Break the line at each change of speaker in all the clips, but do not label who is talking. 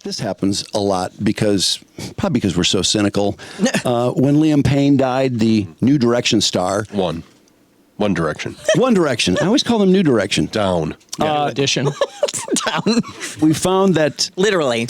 This happens a lot probably because we're so cynical. When Liam Payne died, the New Direction star.
One Direction.
One Direction. I always call them New Direction.
Down.
Audition.
Down.
We found that
Literally.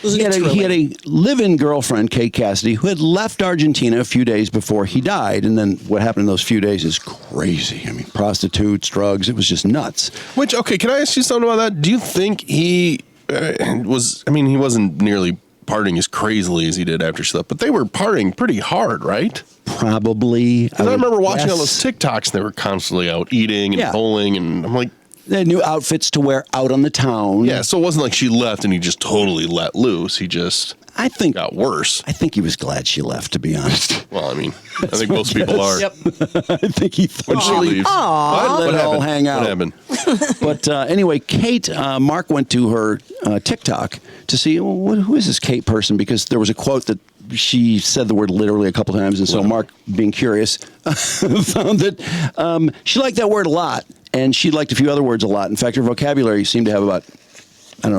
he had a live-in girlfriend, Kate Cassidey, who had left Argentina a few days before he died. And then what happened in those few days is crazy. I mean, prostitutes, drugs, it was just nuts.
Which, okay, can I ask you something about that? Do you think he he wasn't nearly partying as crazily as he did after she left, but they were partying pretty hard, right?
Probably.
Because I remember watching all those TikToks, and they were constantly out eating and bowling, and I'm like...
They had new outfits to wear out on the town.
Yeah, so it wasn't like she left and he just totally let loose. He just got worse.
I think he was glad she left, to be honest.
Well, I mean, I think most people are.
Yep.
I think he thought
When she leaves.
Let it all hang out.
What happened?
But anyway, Kate, Mark went to her TikTok to see, who is this Kate person? Because there was a quote that she said the word literally a couple times. And so Mark, being curious, found that she liked that word a lot. And she liked a few other words a lot. In fact, her vocabulary seemed to have about,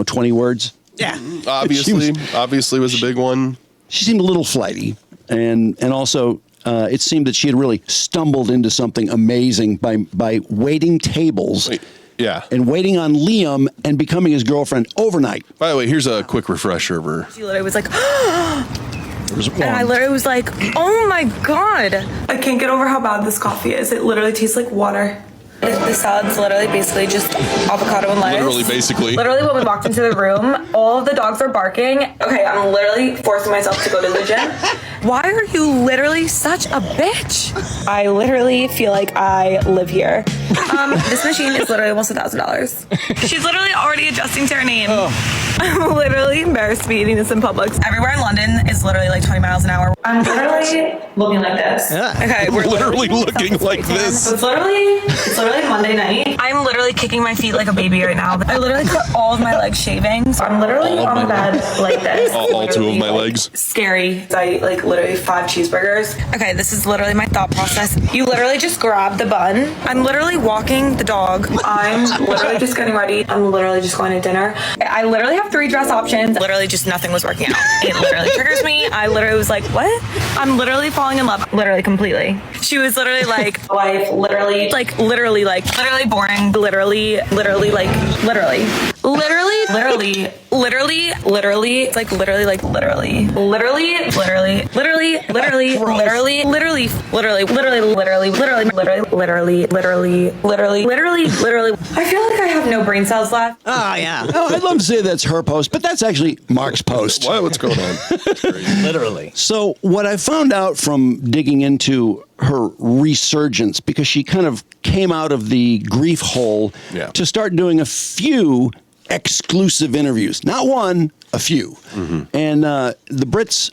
20 words.
Yeah.
Obviously was a big one.
She seemed a little flighty. And also, it seemed that she had really stumbled into something amazing by waiting tables.
Yeah.
And waiting on Liam and becoming his girlfriend overnight.
By the way, here's a quick refresher of her.
She literally was like, and I literally was like, oh my God. I can't get over how bad this coffee is. It literally tastes like water. The salad's literally basically just avocado and lettuce.
Literally, basically.
Literally, when we walked into the room, all of the dogs are barking. Okay, I'm literally forcing myself to go to the gym. Why are you literally such a bitch? I literally feel like I live here. This machine is literally almost $1,000. She's literally already adjusting to her name. I'm literally embarrassed to be eating this in Publix. Everywhere in London is literally like 20 miles an hour. I'm literally looking like this. Okay,
we're literally looking like this.
So it's literally Monday night. I'm literally kicking my feet like a baby right now. I literally cut all of my legs shaving. So I'm literally on the bed like this.
All two of my legs.
Scary. I literally 5 cheeseburgers. Okay, this is literally my thought process. You literally just grab the bun. I'm literally walking the dog. I'm literally just getting ready. I'm literally just going to dinner. I literally have 3 dress options. Literally just nothing was working out. It literally triggers me. I literally was like, what? I'm literally falling in love. Literally completely. She was literally like, life, literally boring. Literally, it's like literally. I feel like I have no brain cells left.
Oh, yeah.
I'd love to say that's her post, but that's actually Mark's post.
What's going on?
Literally.
So what I found out from digging into her resurgence, because she kind of came out of the grief hole to start doing a few exclusive interviews. Not one, a few. Mm-hmm. And the Brits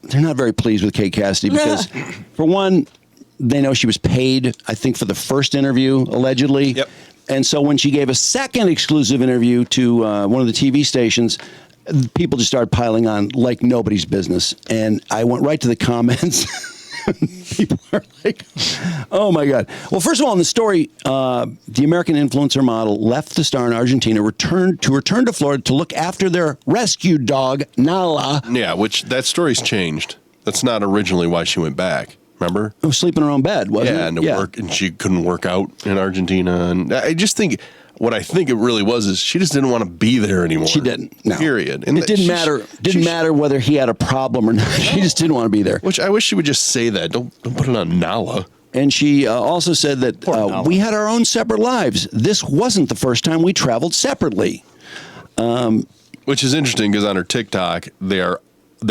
they're not very pleased with Kate Cassidey because, for one, they know she was paid, I think, for the first interview, allegedly.
Yep.
And so when she gave a second exclusive interview to one of the TV stations, people just started piling on like nobody's business. And I went right to the comments. People are like, oh, my God. Well, first of all, in the story, the American influencer model left the star in Argentina, returned to Florida to look after their rescue dog, Nala.
Yeah, which that story's changed. That's not originally why she went back. Remember?
Oh, sleeping in her own bed, wasn't it?
Work, and she couldn't work out in Argentina. And I just think... What I think it really was is she just didn't want to be there anymore.
She didn't. No.
Period.
And it didn't matter. Didn't matter whether he had a problem or not. She just didn't want to be there.
Which I wish she would just say that. Don't put it on Nala.
And she also said that we had our own separate lives. This wasn't the first time we traveled separately.
Which is interesting because on her TikTok, they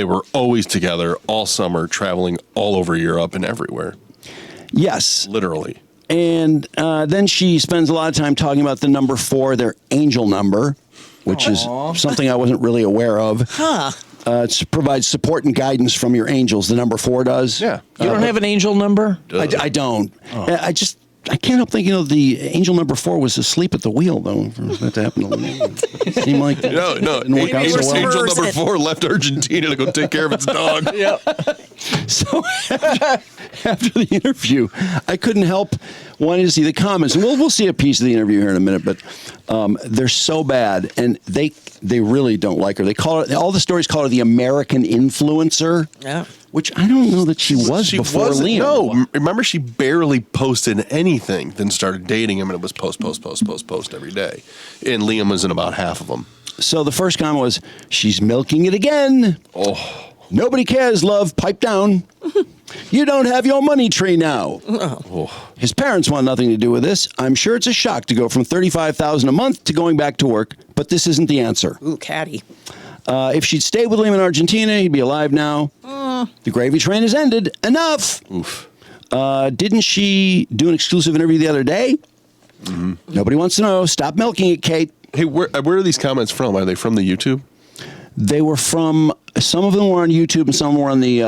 were always together all summer, traveling all over Europe and everywhere.
Yes.
Literally.
And then she spends a lot of time talking about the number 4, their angel number, which is something I wasn't really aware of.
Huh.
It provides support and guidance from your angels. The number 4 does.
Yeah.
You don't have an angel number?
I don't. I can't help thinking of the angel number 4 was asleep at the wheel, though, for that to happen to me. It seemed like
no.
Didn't work out so well.
Angel number 4 left Argentina to go take care of its dog.
Yep.
So after the interview, I couldn't help wanting to see the comments. And we'll see a piece of the interview here in a minute, but they're so bad, and they really don't like her. They call her, all the stories call her the American influencer.
Yeah.
Which I don't know that she was before Liam.
No, remember she barely posted anything, then started dating him, and it was post every day. And Liam was in about half of them.
So the first comment was, she's milking it again.
Oh.
Nobody cares, love. Pipe down. You don't have your money tree now.
Oh.
His parents want nothing to do with this. I'm sure it's a shock to go from $35,000 a month to going back to work, but this isn't the answer.
Ooh, catty.
If she'd stayed with Liam in Argentina, he'd be alive now. The gravy train has ended. Enough.
Oof.
Didn't she do an exclusive interview the other day? Mm-hmm. Nobody wants to know. Stop milking it, Kate.
Hey, where are these comments from? Are they from the YouTube?
They were from, some of them were on YouTube and some were on the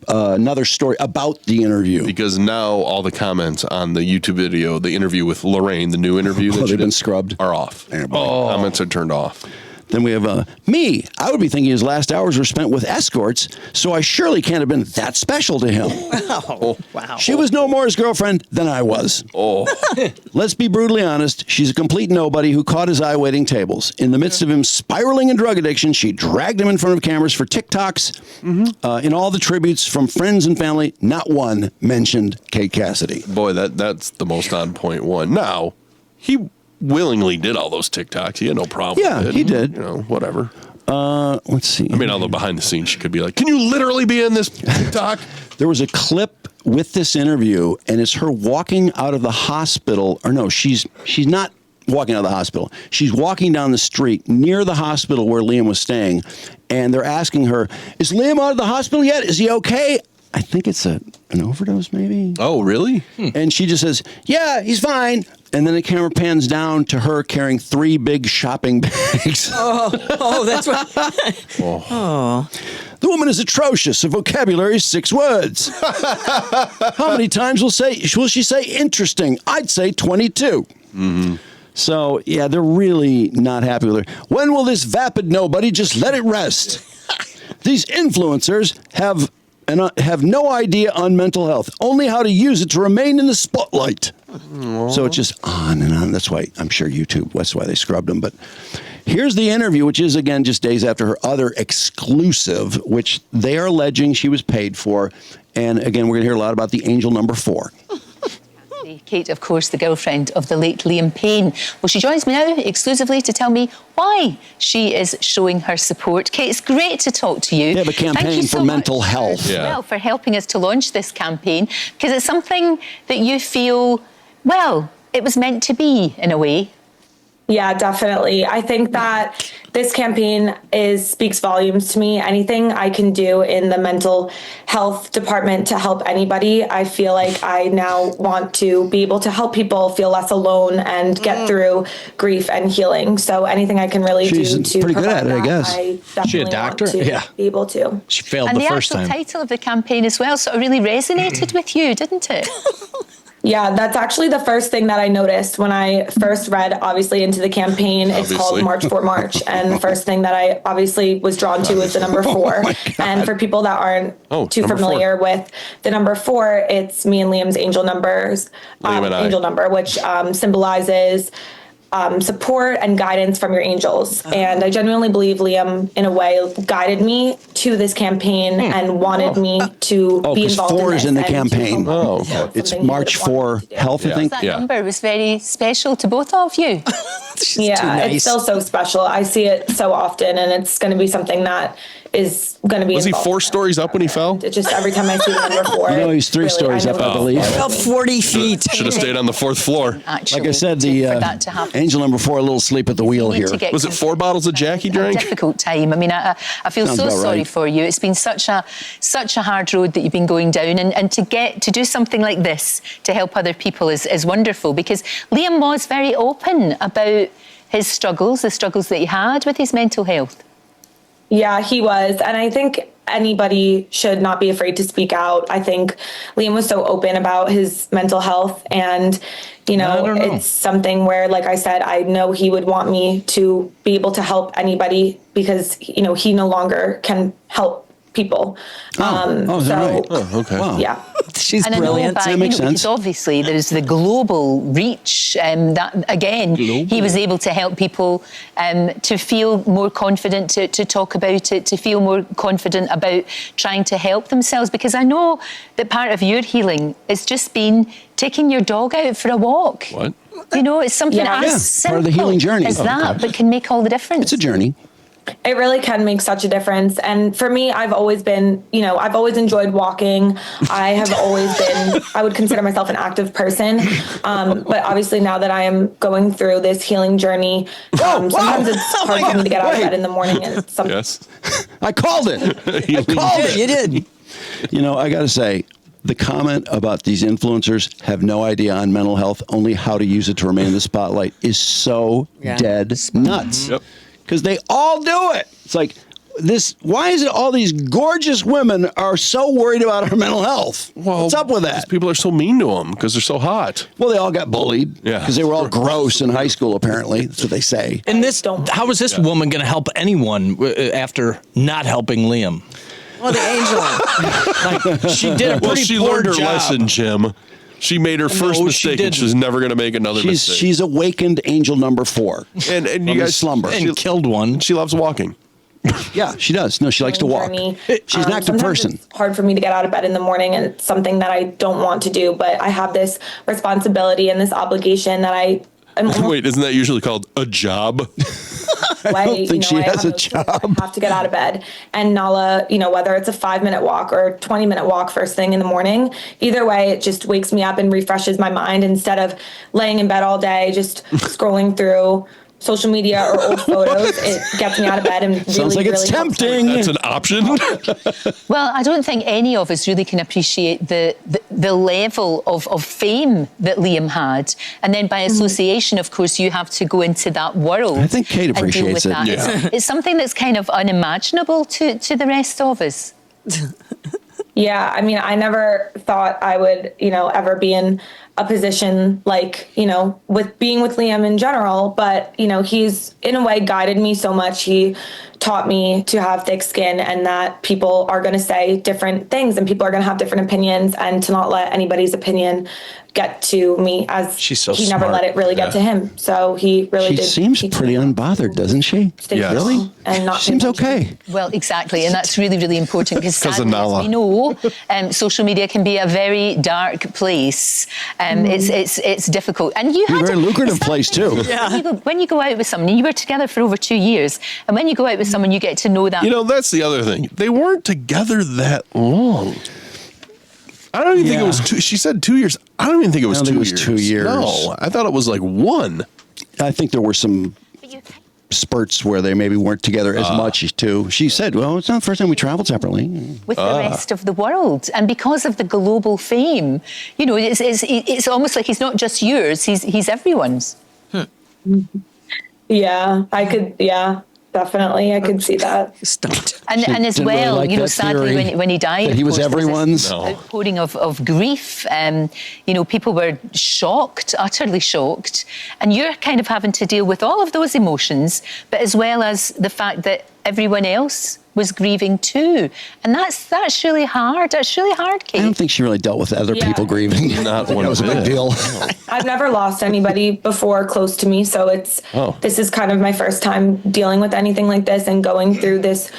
another story about the interview.
Because now all the comments on the YouTube video, the interview with Lorraine, the new interview that
they've been scrubbed,
are off. Comments are turned off.
Then we have me. I would be thinking his last hours were spent with escorts, so I surely can't have been that special to him.
Oh, wow.
She was no more his girlfriend than I was.
Oh.
Let's be brutally honest. She's a complete nobody who caught his eye waiting tables. In the midst of him spiraling in drug addiction, she dragged him in front of cameras for TikToks. Mm-hmm. In all the tributes from friends and family, not one mentioned Kate Cassidey.
Boy, that's the most on point one. Now, he willingly did all those TikToks. He had no problem with it.
He did.
You know, whatever.
Let's see.
I mean, although behind the scenes, she could be like, can you literally be in this TikTok?
There was a clip with this interview, and it's her walking out of the hospital. Or no, she's not walking out of the hospital. She's walking down the street near the hospital where Liam was staying, and they're asking her, is Liam out of the hospital yet? Is he okay? I think it's an overdose, maybe.
Oh, really?
And she just says, yeah, he's fine. And then the camera pans down to her carrying 3 big shopping bags.
Oh, that's what.
Oh. The woman is atrocious. Her vocabulary is 6 words. How many times will she say interesting? I'd say 22. Mm-hmm. So, yeah, they're really not happy with her. When will this vapid nobody just let it rest? These influencers have no idea on mental health, only how to use it to remain in the spotlight. Aww. So it's just on and on. That's why I'm sure that's why they scrubbed them. But here's the interview, which is, again, just days after her other exclusive, which they are alleging she was paid for. And again, we're going to hear a lot about the angel number 4.
Kate, of course, the girlfriend of the late Liam Payne. Well, she joins me now exclusively to tell me why she is showing her support. Kate, it's great to talk to you.
They have a campaign for mental health.
Well, for helping us to launch this campaign, because it's something that you feel, well, it was meant to be in a way.
Yeah, definitely. I think that this campaign speaks volumes to me. Anything I can do in the mental health department to help anybody, I feel like I now want to be able to help people feel less alone and get through grief and healing. So anything I can really do to
pretty good at it, I guess.
I definitely
She a doctor?
want to
Yeah.
be able to.
She failed
And
the first
actual
time.
title of the campaign as well sort of really resonated with you, didn't it?
Yeah, that's actually the first thing that I noticed when I first read, obviously, into the campaign. It's called March for March. And the first thing that I obviously was drawn to was the number 4. And for people that aren't too familiar with the number 4, it's me and Liam's angel numbers, angel number, which symbolizes support and guidance from your angels. And I genuinely believe Liam, in a way, guided me to this campaign and wanted me to be involved in
4
this.
is in the campaign. It's March for Health, I think.
That number was very special to both of you.
Yeah, it's still so special. I see it so often, and it's going to be something that is going to be.
Was he 4 stories up when he fell?
It just every time I see the number 4.
No, he's 3 stories up, I believe.
About 40 feet.
Should have stayed on the 4th floor.
Like I said, the angel number 4, a little sleep at the wheel here.
Was it 4 bottles of Jack he drank?
A difficult time. I mean, I feel so sorry for you. It's been such a hard road that you've been going down, and to get to do something like this to help other people is wonderful, because Liam was very open about his struggles, the struggles that he had with his mental health.
Yeah, he was. And I think anybody should not be afraid to speak out. I think Liam was so open about his mental health, and it's something where, like I said, I know he would want me to be able to help anybody, because he no longer can help people.
Is that right?
Oh, okay.
Wow.
Yeah.
She's
And I know
brilliant.
about,
That makes sense.
because obviously there's the global reach, that again, he was able to help people to feel more confident to talk about it, to feel more confident about trying to help themselves. Because I know that part of your healing has just been taking your dog out for a walk.
What?
You know, it's something
Yeah.
as
Yeah,
simple
part of the healing journey.
as
Oh,
that, but can make all the difference.
It's a journey.
It really can make such a difference. And for me, I've always been, I've always enjoyed walking. I have always been, I would consider myself an active person. But obviously now that I am going through this healing journey, sometimes it's hard for me to get out of bed in the morning. And it's something.
Yes.
I called it. I called it.
You did.
You know, I got to say, the comment about these influencers have no idea on mental health, only how to use it to remain in the spotlight, is so dead nuts.
Yep.
Because they all do it. It's like this. Why is it all these gorgeous women are so worried about our mental health? What's up with that?
People are so mean to them because they're so hot.
Well, they all got bullied.
Yeah.
Because they were all gross in high school, apparently. That's what they say.
And how is this woman going to help anyone after not helping Liam?
Oh, the angel.
Like, she did a pretty
she
poor
learned her
job.
lesson, Jim. She made her first
she
mistake, and
didn't.
she's never going to make another mistake.
She's awakened angel number 4.
and you
from
guys
his slumber.
And killed one.
She loves walking.
Yeah, she does. No, she likes to walk.
Journey.
She's an active
Sometimes
person.
It's hard for me to get out of bed in the morning, and it's something that I don't want to do, but I have this responsibility and this obligation that I'm
Wait, isn't that usually called a job?
I
don't think she has a job.
I have to get out of bed. And Nala, whether it's a 5-minute walk or 20-minute walk first thing in the morning, either way, it just wakes me up and refreshes my mind instead of laying in bed all day, just scrolling through social media or old photos. It gets me out of bed and really,
Sounds like it's
really helps
tempting.
That's an option.
Well, I don't think any of us really can appreciate the level of fame that Liam had. And then by association, of course, you have to go into that world.
I think Kate
and deal
appreciates
with
it.
that.
Yeah.
It's something that's kind of unimaginable to the rest of us.
Yeah, I mean, I never thought I would, ever be in a position like, with being with Liam in general, but, he's in a way guided me so much. He taught me to have thick skin and that people are going to say different things and people are going to have different opinions and to not let anybody's opinion get to me as
She's so
he never
smart.
let it really get to him. So he really
She
did.
seems
teach
pretty
me
unbothered, doesn't she?
stay
Yes.
strong
Really?
And not
She seems
pay attention.
okay.
Well, exactly. And that's really, really important because
Because of
sadly, as
Nala.
we know, social media can be a very dark place. It's difficult. And you had
A very
to-
lucrative
it's that
place,
thing,
too.
When you go out with someone, you were together for over 2 years, and when you go out with someone, you get to know that.
That's the other thing. They weren't together that long. I don't even think it was 2. She said 2 years. I don't even think it was,
I don't
2
think it was
years.
2 years.
No, I thought it was like 1.
I think there were some spurts where they maybe weren't together as much as two. She said, well, it's not the first time we traveled separately.
With the rest of the world, and because of the global fame, it's almost like he's not just yours; he's everyone's.
Yeah, I could. Yeah, definitely, I could see that.
Stumped.
And as
didn't really
well,
like that
sadly,
theory
when he died,
that
of
he was
course, there
everyone's.
this
No.
outpouring of grief. People were shocked, utterly shocked, and you're kind of having to deal with all of those emotions, but as well as the fact that everyone else was grieving too, and that's really hard. That's really hard, Kate.
I don't think she really dealt with other
Yeah.
people grieving.
Not
that
one
was a big
bit.
deal.
I've never lost anybody before close to me, so this is kind of my first time dealing with anything like this and going through this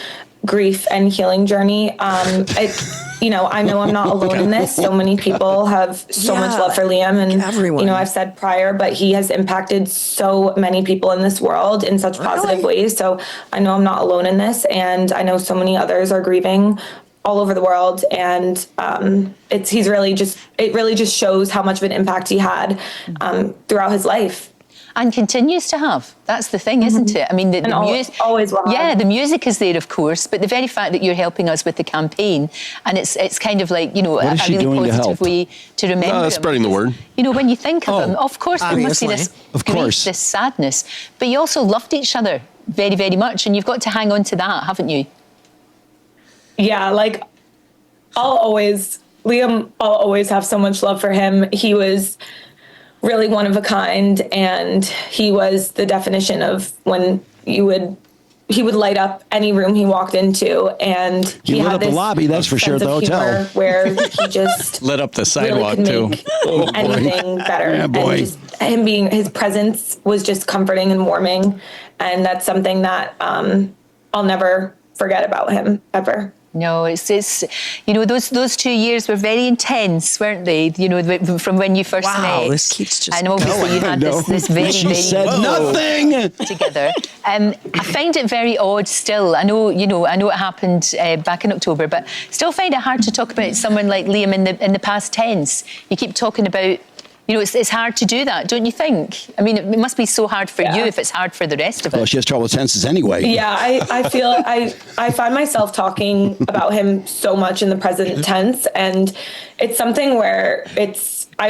grief and healing journey. I know I'm not alone in this. So many people have so much love for Liam, and
everyone.
I've said prior, but he has impacted so many people in this world in such positive ways. So I know I'm not alone in this, and I know so many others are grieving all over the world, and it really just shows how much of an impact he had throughout his life.
And continues to have. That's the thing, isn't it? I mean, the music
always will have.
Yeah, the music is there, of course, but the very fact that you're helping us with the campaign, and it's kind of like, a
is she
really
doing to
positive
help?
way to remember him.
Spreading the word.
When you think of him, of course there must be
obviously.
this
Of
grief,
course.
this sadness, but you also loved each other very, very much, and you've got to hang on to that, haven't you?
Yeah, like I'll always have so much love for him. He was really one of a kind, and he was the definition of when you would he would light up any room he walked into, and
he lit
had
up the
this
lobby, that's for sure, at the
sense of
hotel.
humor where he just
Lit up the
really
sidewalk
could
too.
make anything better.
Yeah, boy.
And just him being, his presence was just comforting and warming, and that's something that I'll never forget about him ever.
No, it's you know, those 2 years were very intense, weren't they? You know, from when you first
Wow,
met.
this keeps just
and obviously you had this very,
She
very
said nothing.
together. I find it very odd still. I know it happened back in October, but still find it hard to talk about someone like Liam in the past tense. You keep talking about, you know, it's hard to do that, don't you think? I mean, it must be so hard for you if it's hard for the rest of us.
Well, she has trouble with tenses anyway.
Yeah, I feel I find myself talking about him so much in the present tense, and it's something where I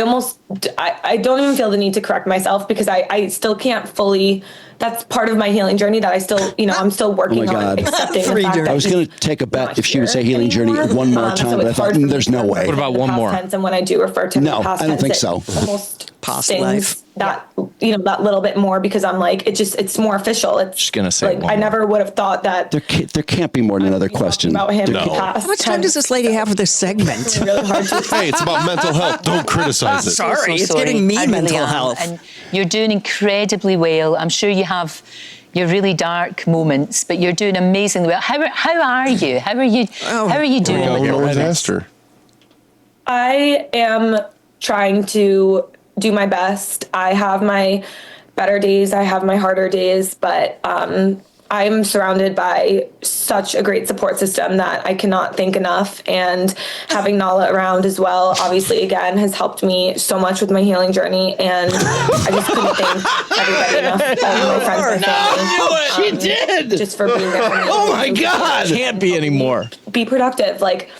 don't even feel the need to correct myself, because I still can't fully. That's part of my healing journey that I still, you know, I'm still working
Oh my
on
God.
accepting the
Free
fact
journey.
that
I was going to take a bet if she would say healing journey one more time, but I thought, there's no way.
What about one more?
Tense, and when I do refer to him in
No,
the past
I don't think
tense,
so.
it almost
Past
stings
life.
that, you know, that little bit more, because I'm like, it's more official. It's
Just gonna say
like,
one
I
more.
never would have thought that.
There can't be more than another question.
About him
There
in the
can't-
past
How much time does this lady have for this segment?
Really hard to
Hey, it's about mental health. Don't criticize it.
Sorry,
So
it's getting me
I really
mental
am.
health.
And you're doing incredibly well. I'm sure you have your really dark moments, but you're doing amazingly well. How are you? How are you doing with
No
all
one's
this?
asked her.
I am trying to do my best. I have my better days, I have my harder days, but I'm surrounded by such a great support system that I cannot thank enough. And having Nala around as well, obviously, again, has helped me so much with my healing journey. And I just couldn't thank everybody enough. All of my friends, my family.
She did.
Just for being there for me.
Oh my God.
Can't be anymore.
Be productive. Like,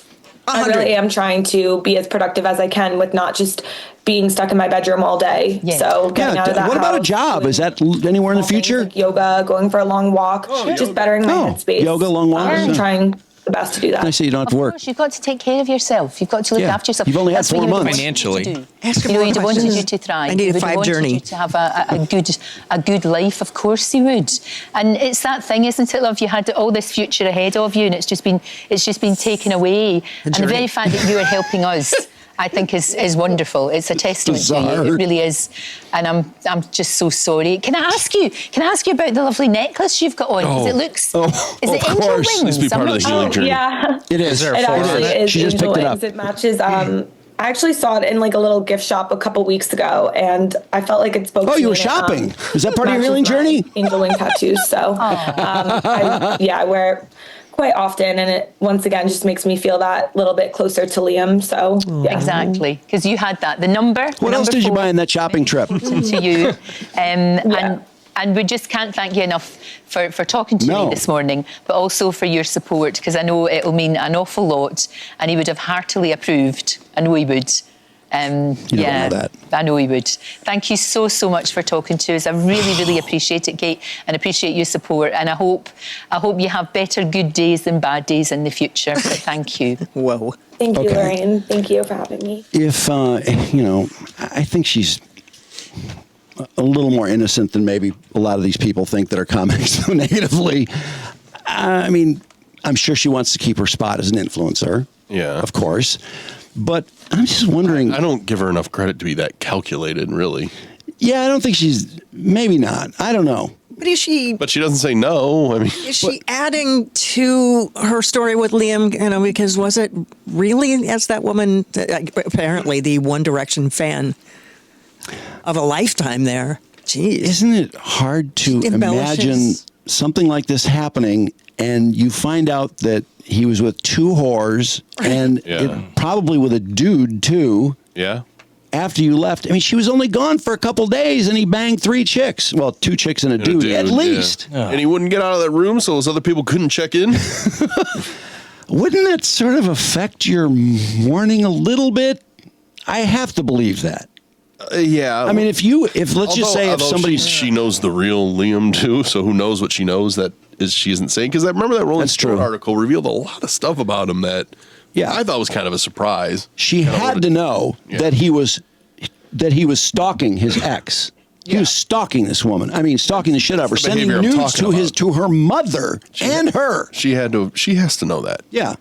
I
100.
really am trying to be as productive as I can with not just being stuck in my bedroom all day.
Yeah.
So getting out of that
What about a
house,
job?
doing
Is that anywhere in the
small things
future?
like yoga, going for a long walk, just bettering my
Oh,
headspace.
yoga, long walks,
I'm
yeah.
trying the best to do that.
I see you don't have to
Of
work.
course, you've got to take care of yourself. You've got to look
Yeah.
after yourself.
You've only had
That's what
4
you would
months.
want you to
Financially.
do.
Ask him
You know,
more
he'd wanted
questions.
you to thrive.
I need
He
a
would
5
wanted
journey.
you to have a good life. Of course he would. And it's that thing, isn't it, love? You had all this future ahead of you, and it's just been taken away. And the
journey.
very fact that you are helping us, I think, is wonderful. It's a testament to you.
Bizarre.
It really is. And I'm just so sorry. Can I ask you about the lovely necklace you've got on? Because it looks. Is it
of
angel
course.
wings?
Needs to be part
I'm
of the
not
healing
sure.
journey.
Yeah,
It is.
there a
it
photo
actually
of
is.
She just
angel
picked it
wings.
up.
It matches. I actually saw it in like a little gift shop a couple weeks ago, and I felt like it spoke to
Oh,
me.
you were
and it,
shopping. Is that part of your
matches
healing
my
journey?
Angel wing tattoos. So, I wear it quite often, and it once again just makes me feel that little bit closer to Liam. So, yeah.
Exactly, because you had that. The number.
What else did you buy in that shopping trip?
To you, and we just can't thank you enough for talking to
No.
me this morning, but also for your support, because I know it'll mean an awful lot, and he would have heartily approved. I know he would.
You don't know that.
I know he would. Thank you so much for talking to us. I really appreciate it, Kate, and appreciate your support. And I hope you have better good days than bad days in the future. But thank you.
Whoa.
Thank you,
Okay.
Lorraine. Thank you for having me.
If I think she's a little more innocent than maybe a lot of these people think that are commenting so negatively. I mean, I'm sure she wants to keep her spot as an influencer.
Yeah.
Of course. But I'm just wondering.
I don't give her enough credit to be that calculated, really.
Yeah, I don't think maybe not. I don't know.
But is she
But she doesn't say no. I mean,
adding to her story with Liam? You know, because was it really, as that woman, apparently the One Direction fan of a lifetime there? Jeez.
Isn't it hard to
Embellishes.
imagine something like this happening and you find out that he was with 2 whores and probably with a dude too?
yeah.
After you left, I mean, she was only gone for a couple days and he banged 3 chicks. Well, 2 chicks and a dude, at
yeah.
least.
And he wouldn't get out of that room so those other people couldn't check in.
Wouldn't that sort of affect your morning a little bit? I have to believe that.
Yeah.
I mean, if let's just say if somebody's
she knows the real Liam too, so who knows what she knows that she isn't saying? Because I remember that Rolling
That's
Stone
true.
article revealed a lot of stuff about him that I thought was kind of a surprise.
she had to know that he was stalking his ex. He was stalking this woman. I mean, stalking the shit out of her,
The
sending
behavior I'm
nudes
talking
to her mother and her.
She has to know that.
Yeah.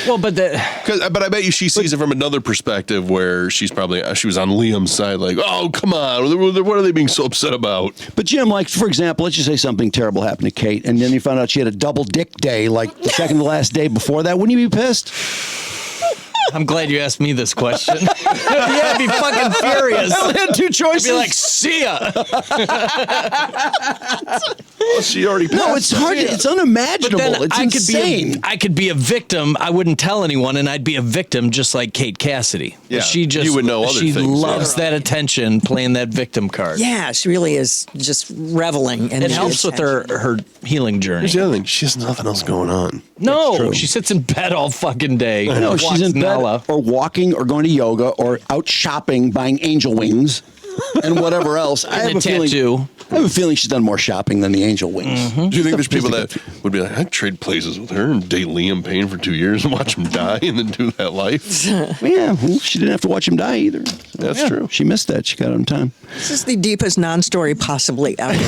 Well, but
But I bet you she sees it from another perspective where she was on Liam's side, like, oh, come on, what are they being so upset about?
But Jim, like, for example, let's just say something terrible happened to Kate, and then you found out she had a double dick day, like the second to last day before that. Wouldn't you be pissed?
I'm glad you asked me this question. Yeah, I'd be fucking furious.
I only had two choices.
I'd be like, see ya.
Well, she already passed.
No, it's hard. It's unimaginable.
But then
It's insane.
I could be a victim. I wouldn't tell anyone, and I'd be a victim just like Kate Cassidey.
Yeah,
you
would know other
she
things,
loves that attention, playing that victim card.
Yeah, she really is just reveling. And
It helps with her healing journey.
Here's the other thing. She has nothing else going on.
No, she sits in bed all fucking day.
No, she's in bed or walking or going to yoga or out shopping, buying angel wings and whatever else. I have a feeling she's done more shopping than the angel wings.
Mm-hmm. Do you think there's people that would be like, I'd trade places with her and date Liam Payne for 2 years and watch him die and then do that life?
Yeah, well, she didn't have to watch him die either.
That's true.
She missed that. She got it on time.
This is the deepest non-story possibly ever.